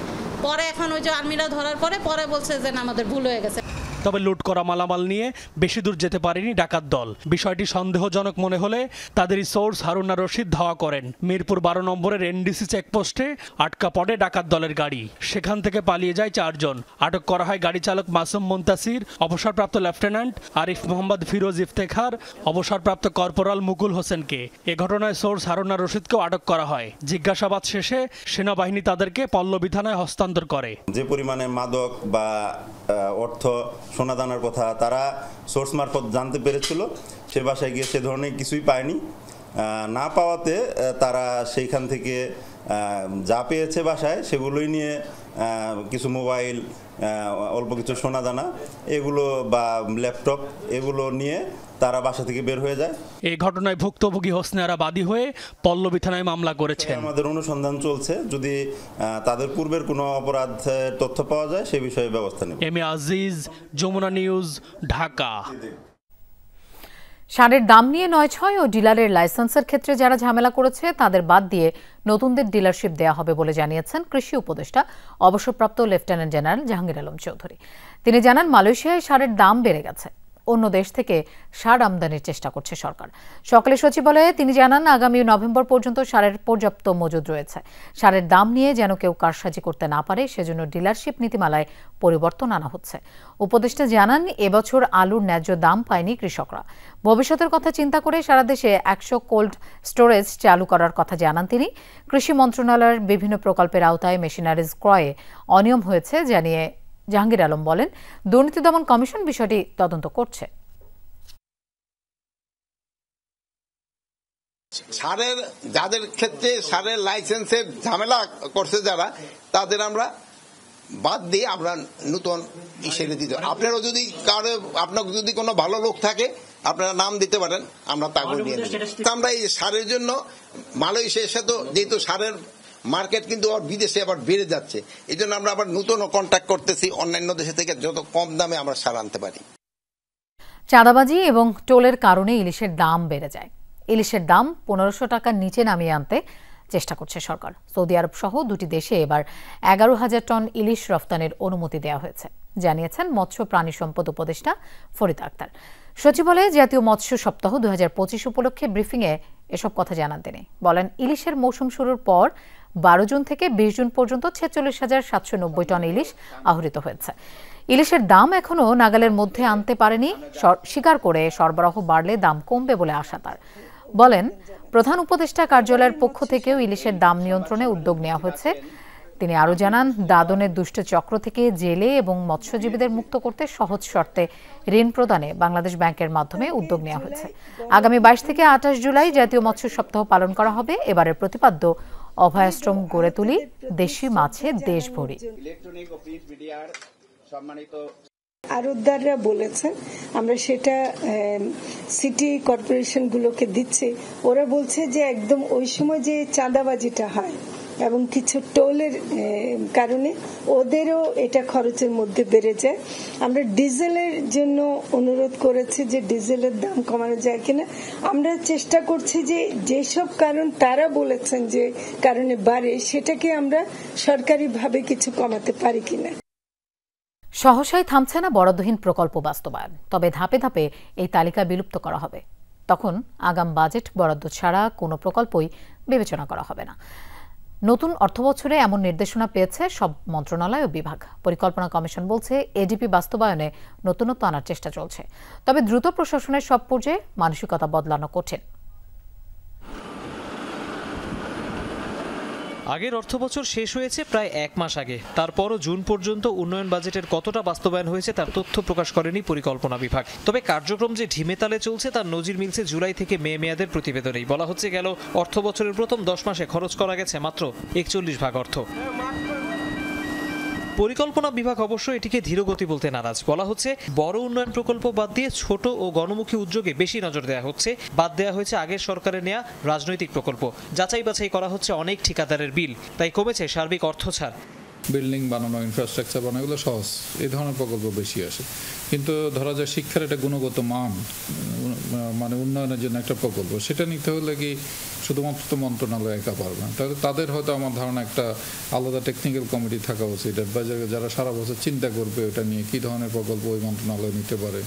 পরে এখন ওই যে আর্মিরা ধরার পরে বলছে যে না, আমাদের ভুল হয়ে গেছে। তবে লুট করা মালামাল নিয়ে বেশি দূর যেতে পারেনি ডাকাত দল। বিষয়টি সন্দেহজনক মনে হলে তাদেরই সোর্স হারুনা রশিদ ধাওয়া করেন। মিরপুর 12 নম্বরের এনডিসি চেকপোস্টে আটকা পড়ে ডাকাত দলের গাড়ি। সেখান থেকে পালিয়ে যায় 4 জন। আটক করা হয় গাড়ি চালক মাসুম মুন্তাসির, অবসরপ্রাপ্ত লেফটেন্যান্ট আরিফ মোহাম্মদ ফিরোজ ইফতেখার, অবসরপ্রাপ্ত কর্পোরাল মুকুল হোসেনকে। এ ঘটনায় সোর্স হারুনা রশিদকেও আটক করা হয়। জিজ্ঞাসাবাদ শেষে সেনাবাহিনী তাদেরকে পল্লবী থানায় হস্তান্তর করে। যে পরিমাণে মাদক বা অর্থ সোনাদানার কথা তারা সোর্স মারফত জানতে পেরেছিল, সে বাসায় গিয়ে সে ধরনের কিছুই পায়নি। না পাওয়াতে তারা সেইখান থেকে যা পেয়েছে বাসায় সেগুলোই নিয়ে কিছু মোবাইল, অল্প কিছু সোনাদানা এগুলো বা ল্যাপটপ এগুলো নিয়ে তারা বাসা থেকে বের হয়ে যায়। এই ঘটনায় ভুক্তভোগী হোসনে আরা বাদী হয়ে পল্লবী থানায় মামলা করেছেন। আমাদের অনুসন্ধান চলছে, যদি তাদের পূর্বের কোনো অপরাধ তথ্য পাওয়া যায় সে বিষয়ে ব্যবস্থা নেব। M A Aziz, Jamuna news, Dhaka. সারের দাম নিয়ে 9-6 ও ডিলারের লাইসেন্সের ক্ষেত্রে যারা ঝামেলা করেছে তাদের বাদ দিয়ে নতুনদের ডিলারশিপ দেয়া হবে বলে জানিয়েছেন কৃষি উপদেষ্টা অবসরপ্রাপ্ত লেফটেন্যান্ট জেনারেল জাহাঙ্গীর আলম চৌধুরী। তিনি জানান, মালয়েশিয়ায় সারের দাম বেড়ে গেছে। অন্য দেশ থেকে সার আমদানির চেষ্টা করছে সরকার। সকালে সচিবালয়ে তিনি জানান, আগামী নভেম্বর পর্যন্ত সারের পর্যাপ্ত মজুদ রয়েছে। সারের দাম নিয়ে যেন কেউ কারসাজি করতে না পারে সেজন্য ডিলারশিপ নীতিমালায় পরিবর্তন আনা হচ্ছে। উপদেষ্টা জানান, এবছর আলুর ন্যায্য দাম পায়নি কৃষকরা। ভবিষ্যতের কথা চিন্তা করে সারা দেশে 100 কোল্ড স্টোরেজ চালু করার কথা জানান তিনি। কৃষি মন্ত্রণালয়ের বিভিন্ন প্রকল্পের আওতায় মেশিনারিজ ক্রয়ে অনিয়ম হয়েছে জানিয়ে জাহাঙ্গীর আলম বলেন, দুর্নীতি দমন কমিশন বিষয়টি তদন্ত করছে। সারের যাদের ক্ষেত্রে সারের লাইসেন্সের ঝামেলা করছে যারা, তাদের আমরা বাদ দিয়ে আমরা নতুন হিসেবে দিতে। আপনারও যদি কারো আপনার যদি কোনো ভালো লোক থাকে আপনারা নাম দিতে পারেন, আমরা তাগুলো নিয়ে নেব। আমরা এই সারের জন্য মালয়েশিয়ার সাথে যেহেতু সারের মার্কেট কিন্তু বিদেশে আবার বেড়ে যাচ্ছে, এই জন্য আমরা আবার নতুন কন্ট্যাক্ট করতেছি অন্যান্য দেশ থেকে যত কম দামে আমরা সার আনতে পারি। চাঁদাবাজি এবং টোলের কারণে ইলিশের দাম বেড়ে যায়। ইলিশের দাম 1500 টাকার নিচে নামিয়ে আনতে চেষ্টা করছে সরকার। সৌদি আরব সহ 2টি দেশে এবার 11,000 টন ইলিশ রফতানির অনুমতি দেওয়া হয়েছে, জানিয়েছেন মৎস্য প্রাণী সম্পদ উপদেষ্টা ফরিদ আক্তার। সচিবালয়ে জাতীয় মৎস্য সপ্তাহ 2025 উপলক্ষে ব্রিফিংয়ে এসব কথা জানান তিনি। বলেন, ইলিশের মৌসুম শুরুর পর 12 জুন থেকে 20 জুন পর্যন্ত 46,790 টন ইলিশ আহরিত হয়েছে। ইলিশের দাম এখনও নাগালের মধ্যে আনতে পারেনি, স্বীকার করে সরবরাহ বাড়লে দাম কমবে বলে আশা তার। বলেন, প্রধান উপদেষ্টা কার্যালয়ের পক্ষ থেকেও ইলিশের দাম নিয়ন্ত্রণে উদ্যোগ নেওয়া হয়েছে। তিনি আরও জানান, দাদনের দুষ্ট চক্র থেকে জেলে এবং মৎস্যজীবীদের মুক্ত করতে সহজ শর্তে ঋণ প্রদানে বাংলাদেশ ব্যাংকের মাধ্যমে উদ্যোগ নেওয়া হয়েছে। আগামী 22 থেকে 28 জুলাই জাতীয় মৎস্য সপ্তাহ পালন করা হবে। এবারের প্রতিপাদ্য, অভয়াশ্রম গড়ে তুলি, দেশি মাছে দেশ ভরি। আড়তদাররা বলেছেন, আমরা সেটা সিটি কর্পোরেশনগুলোকে দিচ্ছি। ওরা বলছে যে একদম ওই সময় যে চাঁদাবাজিটা হয় এবং কিছু টোলের কারণে ওদেরও এটা খরচের মধ্যে বেড়ে যায়। আমরা ডিজেলের জন্য অনুরোধ করেছি যে ডিজেলের দাম কমানো যায় কিনা। আমরা চেষ্টা করছি যে যেসব কারণ তারা বলেছেন যে কারণে বাড়ে, সেটাকে আমরা সরকারিভাবে কিছু কমাতে পারি কিনা। সহসায় থামছে না বরাদ্দহীন প্রকল্প বাস্তবায়ন, তবে ধাপে ধাপে এই তালিকা বিলুপ্ত করা হবে। তখন আগাম বাজেট বরাদ্দ ছাড়া কোনো প্রকল্পই বিবেচনা করা হবে না। নতুন অর্থবছরে এমন নির্দেশনা পেয়েছে সব মন্ত্রণালয় ও বিভাগ। পরিকল্পনা কমিশন বলছে এডিপি বাস্তবায়নে নতুনত্ব আনার চেষ্টা চলছে, তবে দ্রুত প্রশাসনের সব পর্যায়ে মানসিকতা বদলানো কঠিন। আগের অর্থবছর শেষ হয়েছে প্রায় 1 মাস আগে, তারপরও জুন পর্যন্ত উন্নয়ন বাজেটের কতটা বাস্তবায়ন হয়েছে তার তথ্য প্রকাশ করেনি পরিকল্পনা বিভাগ। তবে কার্যক্রম যে ঢিমে তালে চলছে তার নজির মিলছে জুলাই থেকে মে মেয়াদের প্রতিবেদনেই। বলা হচ্ছে গেল অর্থবছরের প্রথম 10 মাসে খরচ করা গেছে মাত্র 41% অর্থ। পরিকল্পনা বিভাগ অবশ্য এটিকে ধীরগতি বলতে নারাজ। বলা হচ্ছে বড় উন্নয়ন প্রকল্প বাদ দিয়ে ছোট ও গণমুখী উদ্যোগে বেশি নজর দেওয়া হচ্ছে। বাদ দেওয়া হয়েছে আগের সরকারের নেওয়া রাজনৈতিক প্রকল্প। যাচাই বাছাই করা হচ্ছে অনেক ঠিকাদারের বিল, তাই কমেছে সার্বিক অর্থ ছাড়। বিল্ডিং বানানো, ইনফ্রাস্ট্রাকচার বানানো, এগুলো সহজ, এই ধরনের প্রকল্প বেশি আসে। কিন্তু ধরা যায় শিক্ষার একটা গুণগত মান, মানে উন্নয়নের জন্য একটা প্রকল্প, সেটা নিতে হলে কি শুধুমাত্র তো মন্ত্রণালয় একা পারবে না, তাহলে তাদের হয়তো আমার ধারণা একটা আলাদা টেকনিক্যাল কমিটি থাকা উচিত, যারা সারা বছর চিন্তা করবে ওটা নিয়ে কী ধরনের প্রকল্প ওই মন্ত্রণালয় নিতে পারে।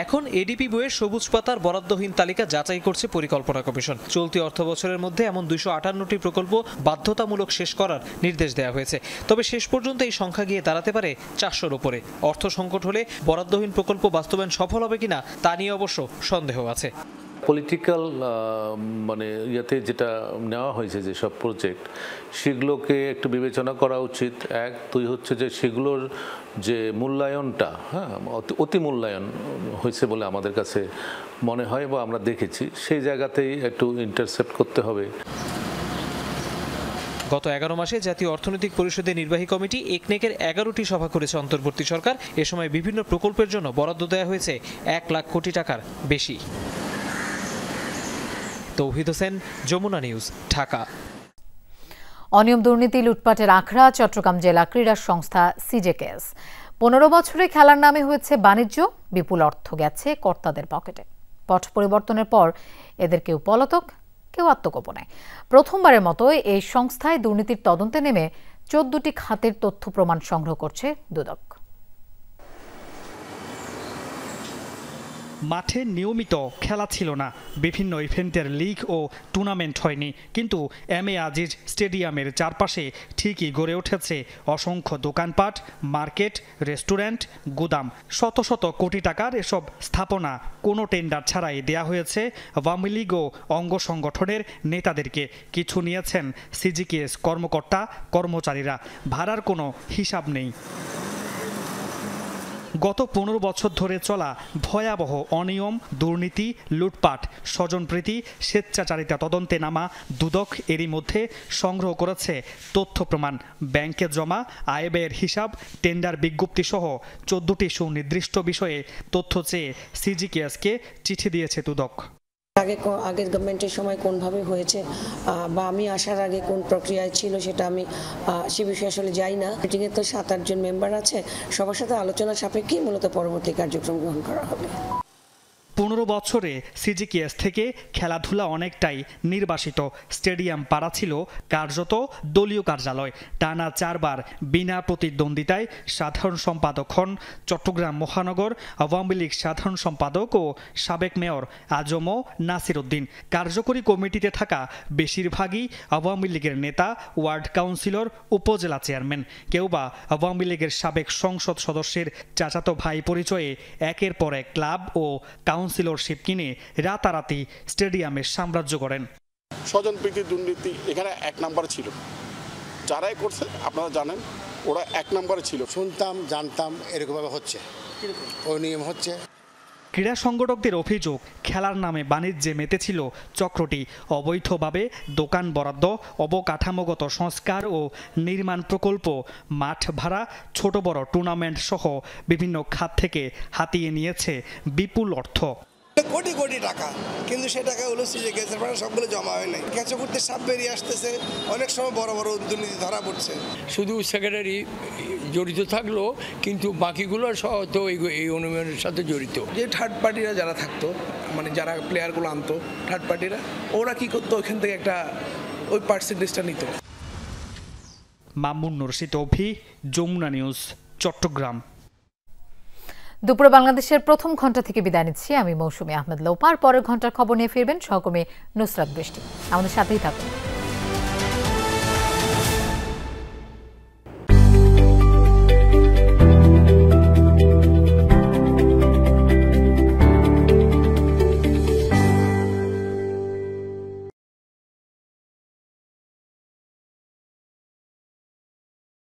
এখন এডিপি বইয়ের সবুজ পাতার বরাদ্দহীন তালিকা যাচাই করছে পরিকল্পনা কমিশন। চলতি অর্থবছরের মধ্যে এমন 258টি প্রকল্প বাধ্যতামূলক শেষ করার নির্দেশ দেওয়া হয়েছে। তবে শেষ পর্যন্ত এই সংখ্যা গিয়ে দাঁড়াতে পারে 400-র উপরে। অর্থ সংকট হলে বরাদ্দহীন প্রকল্প বাস্তবায়ন সফল হবে কিনা তা নিয়ে অবশ্য সন্দেহ আছে। পলিটিক্যাল মানে ইয়েতে যেটা নেওয়া হয়েছে যেসব প্রজেক্ট, সেগুলোকে একটু বিবেচনা করা উচিত। 2 হচ্ছে যে সেগুলোর যে মূল্যায়নটা, অতি মূল্যায়ন হয়েছে বলে আমাদের কাছে মনে হয় বা আমরা দেখেছি, সেই জায়গাতেই একটু ইন্টারসেপ্ট করতে হবে। গত 11 মাসে জাতীয় অর্থনৈতিক পরিষদের নির্বাহী কমিটি একনেকের 11টি সভা করেছে অন্তর্বর্তী সরকার। এ সময় বিভিন্ন প্রকল্পের জন্য বরাদ্দ দেওয়া হয়েছে 1 লাখ কোটি টাকার বেশি। তৌহিদ হোসেন, যমুনা নিউজ, ঢাকা। অনিয়ম, দুর্নীতি, লুটপাটের আখড়া চট্টগ্রাম জেলা ক্রীড়া সংস্থা সিজেকেএস। 15 বছরে খেলার নামে হয়েছে বাণিজ্য, বিপুল অর্থ গেছে কর্তাদের পকেটে। পট পরিবর্তনের পর এদের কেউ পলাতক, কেউ আত্মগোপনে। প্রথমবারের মতো এই সংস্থায় দুর্নীতির তদন্তে নেমে 14টি খাতের তথ্য প্রমাণ সংগ্রহ করছে দুদক। মাঠে নিয়মিত খেলা ছিল না, বিভিন্ন ইভেন্টের লিগ ও টুর্নামেন্ট হয়নি, কিন্তু এম এ আজিজ স্টেডিয়ামের চারপাশে ঠিকই গড়ে উঠেছে অসংখ্য দোকানপাট, মার্কেট, রেস্টুরেন্ট, গুদাম। শত শত কোটি টাকার এসব স্থাপনা কোনো টেন্ডার ছাড়াই দেয়া হয়েছে আওয়ামী লীগ ও অঙ্গ সংগঠনের নেতাদেরকে। কিছু নিয়েছেন সিজিকেএস কর্মকর্তা কর্মচারীরা, ভাড়ার কোনো হিসাব নেই। গত 15 বছর ধরে চলা ভয়াবহ অনিয়ম, দুর্নীতি, লুটপাট, স্বজনপ্রীতি, স্বেচ্ছাচারিতা তদন্তে নামা দুদক এরই মধ্যে সংগ্রহ করেছে তথ্য প্রমাণ। ব্যাংকে জমা আয় ব্যয়ের হিসাব, টেন্ডার বিজ্ঞপ্তি সহ 14টি সুনির্দিষ্ট বিষয়ে তথ্য চেয়ে সিজিকেএসকে চিঠি দিয়েছে দুদক। আগের গভর্নমেন্টের সময় কোনভাবে হয়েছে বা আমি আসার আগে কোন প্রক্রিয়ায় ছিল সেটা আমি সে বিষয়ে আসলে যাই না। মিটিংয়ে তো 7-8 জন মেম্বার আছে, সবার সাথে আলোচনা সাপেক্ষেই মূলত পরবর্তী কার্যক্রম গ্রহণ করা হবে। 15 বছরে সিজিকেএস থেকে খেলাধুলা অনেকটাই নির্বাসিত। স্টেডিয়াম পাড়া ছিল কার্যত দলীয় কার্যালয়। টানা 4 বার বিনা প্রতিদ্বন্দ্বিতায় সাধারণ সম্পাদক হন চট্টগ্রাম মহানগর আওয়ামী লীগ সাধারণ সম্পাদক ও সাবেক মেয়র আজম নাসির উদ্দিন। কার্যকরী কমিটিতে থাকা বেশিরভাগই আওয়ামী লীগের নেতা, ওয়ার্ড কাউন্সিলর, উপজেলা চেয়ারম্যান। কেউ বা আওয়ামী লীগের সাবেক সংসদ সদস্যের চাচাতো ভাই পরিচয়ে একের পর এক ক্লাব ও কাউন্সিলরশিপ কিনে রাতারাতি স্টেডিয়ামের সাম্রাজ্য করেন। স্বজনপ্রীতি, দুর্নীতি এখানে 1 নম্বরে ছিল। যারাই করছে আপনারা জানেন, ওরা 1 নম্বরে ছিল। শুনতাম, জানতাম এরকমভাবে হচ্ছে, অনিয়ম হচ্ছে। ক্রীড়া সংগঠকদের অভিযোগ, খেলার নামে বাণিজ্যে মেতেছিল চক্রটি। অবৈধভাবে দোকান বরাদ্দ, অবকাঠামোগত সংস্কার ও নির্মাণ প্রকল্প, মাঠ ভাড়া, ছোট বড় টুর্নামেন্ট সহ বিভিন্ন খাত থেকে হাতিয়ে নিয়েছে বিপুল অর্থ। কোটি কোটি টাকা, কিন্তু সে টাকা হলো সিজিকেএসের মানে সবগুলো জমা হয় নাই। ক্যাচে করতে সাপ বেরিয়ে আসতেছে, অনেক সময় বড় বড় দুর্নীতি ধরা পড়ছে। শুধু সেক্রেটারি জড়িত থাকলো, কিন্তু বাকিগুলো সহ তো এই অনুমানের সাথে জড়িত। যে থার্ড পার্টিরা যারা থাকতো, মানে যারা প্লেয়ারগুলো আনতো, থার্ড পার্টিরা, ওরা কি করতো, ওইখান থেকে একটা ওই পার্সেন্টেজটা নিত। মামুন রশিদ অভি, যমুনা নিউজ, চট্টগ্রাম। দুপুরে বাংলাদেশের প্রথম ঘন্টা থেকে বিদায় নিচ্ছি আমি মৌসুমী আহমেদ লোপা। আর পরের ঘন্টার খবর নিয়ে ফিরবেন সহকর্মী নুসরাত বৃষ্টি। আমাদের সাথেই থাকুন।